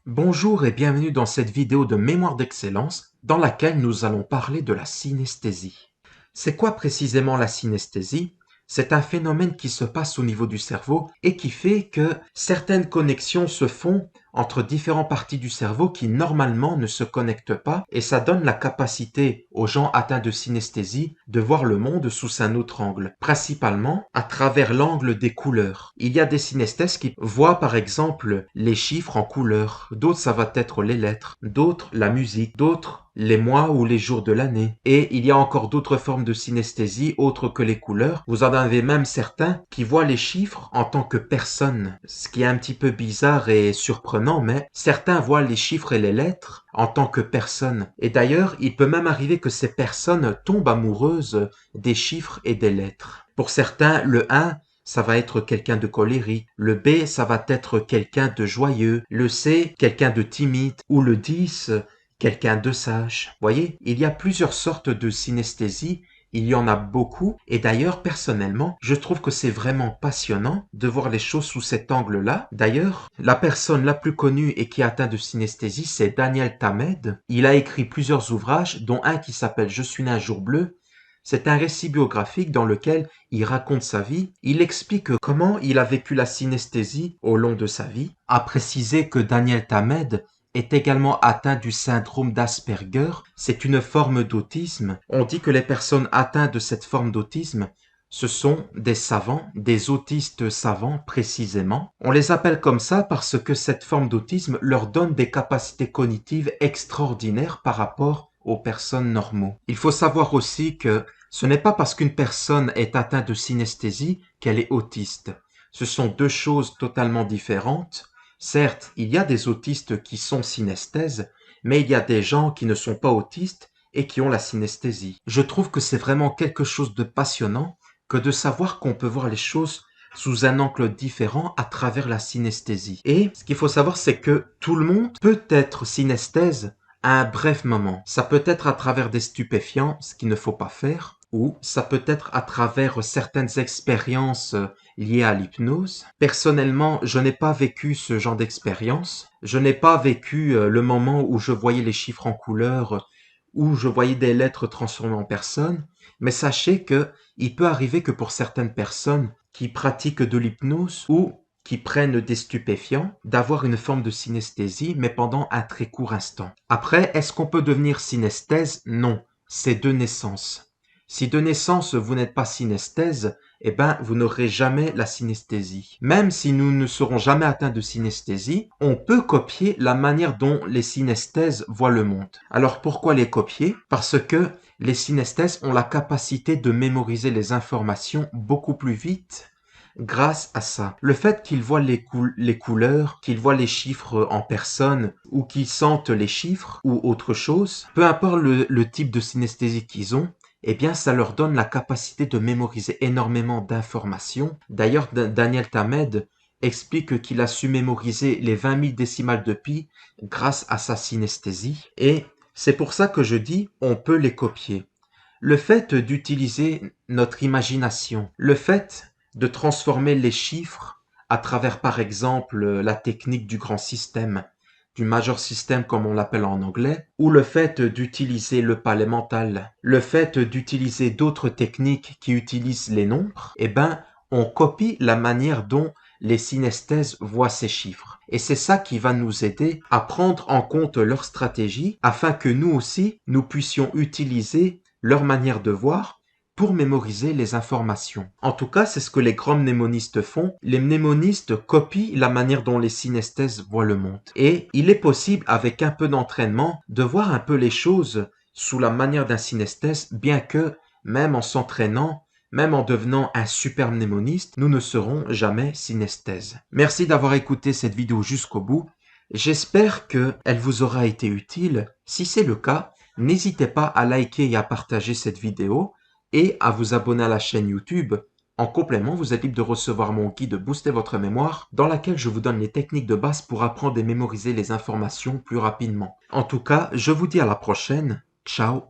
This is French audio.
Bonjour et bienvenue dans cette vidéo de mémoire d'excellence dans laquelle nous allons parler de la synesthésie. C'est quoi précisément la synesthésie? C'est un phénomène qui se passe au niveau du cerveau et qui fait que certaines connexions se font entre différentes parties du cerveau qui normalement ne se connectent pas et ça donne la capacité aux gens atteints de synesthésie de voir le monde sous un autre angle, principalement à travers l'angle des couleurs. Il y a des synesthèses qui voient par exemple les chiffres en couleurs, d'autres ça va être les lettres, d'autres la musique, d'autres les mois ou les jours de l'année. Et il y a encore d'autres formes de synesthésie autres que les couleurs. Vous en avez même certains qui voient les chiffres en tant que personne, ce qui est un petit peu bizarre et surprenant, mais certains voient les chiffres et les lettres en tant que personne. Et d'ailleurs, il peut même arriver que ces personnes tombent amoureuses des chiffres et des lettres. Pour certains, le 1, ça va être quelqu'un de colérique. Le B, ça va être quelqu'un de joyeux. Le C, quelqu'un de timide. Ou le 10, quelqu'un de sage. Voyez, il y a plusieurs sortes de synesthésie. Il y en a beaucoup. Et d'ailleurs, personnellement, je trouve que c'est vraiment passionnant de voir les choses sous cet angle-là. D'ailleurs, la personne la plus connue et qui est atteinte de synesthésie, c'est Daniel Tammed. Il a écrit plusieurs ouvrages, dont un qui s'appelle Je suis né un jour bleu. C'est un récit biographique dans lequel il raconte sa vie. Il explique comment il a vécu la synesthésie au long de sa vie. A précisé que Daniel Tammed est également atteint du syndrome d'Asperger. C'est une forme d'autisme. On dit que les personnes atteintes de cette forme d'autisme, ce sont des savants, des autistes savants précisément. On les appelle comme ça parce que cette forme d'autisme leur donne des capacités cognitives extraordinaires par rapport aux personnes normaux. Il faut savoir aussi que ce n'est pas parce qu'une personne est atteinte de synesthésie qu'elle est autiste. Ce sont deux choses totalement différentes. Certes, il y a des autistes qui sont synesthèses, mais il y a des gens qui ne sont pas autistes et qui ont la synesthésie. Je trouve que c'est vraiment quelque chose de passionnant que de savoir qu'on peut voir les choses sous un angle différent à travers la synesthésie. Et ce qu'il faut savoir, c'est que tout le monde peut être synesthèse à un bref moment. Ça peut être à travers des stupéfiants, ce qu'il ne faut pas faire, ou ça peut être à travers certaines expériences liées à l'hypnose. Personnellement, je n'ai pas vécu ce genre d'expérience. Je n'ai pas vécu le moment où je voyais les chiffres en couleur, où je voyais des lettres transformées en personnes. Mais sachez que il peut arriver que pour certaines personnes qui pratiquent de l'hypnose ou qui prennent des stupéfiants, d'avoir une forme de synesthésie, mais pendant un très court instant. Après, est-ce qu'on peut devenir synesthèse? Non, c'est de naissance. Si de naissance vous n'êtes pas synesthèse, eh ben vous n'aurez jamais la synesthésie. Même si nous ne serons jamais atteints de synesthésie, on peut copier la manière dont les synesthèses voient le monde. Alors pourquoi les copier? Parce que les synesthèses ont la capacité de mémoriser les informations beaucoup plus vite grâce à ça. Le fait qu'ils voient les couleurs, qu'ils voient les chiffres en personne, ou qu'ils sentent les chiffres, ou autre chose, peu importe le type de synesthésie qu'ils ont, eh bien, ça leur donne la capacité de mémoriser énormément d'informations. D'ailleurs, Daniel Tammed explique qu'il a su mémoriser les 20 000 décimales de pi grâce à sa synesthésie. Et c'est pour ça que je dis, on peut les copier. Le fait d'utiliser notre imagination, le fait de transformer les chiffres à travers, par exemple, la technique du grand système, du major system comme on l'appelle en anglais, ou le fait d'utiliser le palais mental, le fait d'utiliser d'autres techniques qui utilisent les nombres, eh ben, on copie la manière dont les synesthèses voient ces chiffres. Et c'est ça qui va nous aider à prendre en compte leur stratégie afin que nous aussi, nous puissions utiliser leur manière de voir pour mémoriser les informations. En tout cas, c'est ce que les grands mnémonistes font. Les mnémonistes copient la manière dont les synesthèses voient le monde. Et il est possible, avec un peu d'entraînement, de voir un peu les choses sous la manière d'un synesthèse, bien que, même en s'entraînant, même en devenant un super mnémoniste, nous ne serons jamais synesthèses. Merci d'avoir écouté cette vidéo jusqu'au bout. J'espère qu'elle vous aura été utile. Si c'est le cas, n'hésitez pas à liker et à partager cette vidéo et à vous abonner à la chaîne YouTube. En complément, vous êtes libre de recevoir mon guide Booster votre mémoire dans laquelle je vous donne les techniques de base pour apprendre et mémoriser les informations plus rapidement. En tout cas, je vous dis à la prochaine. Ciao!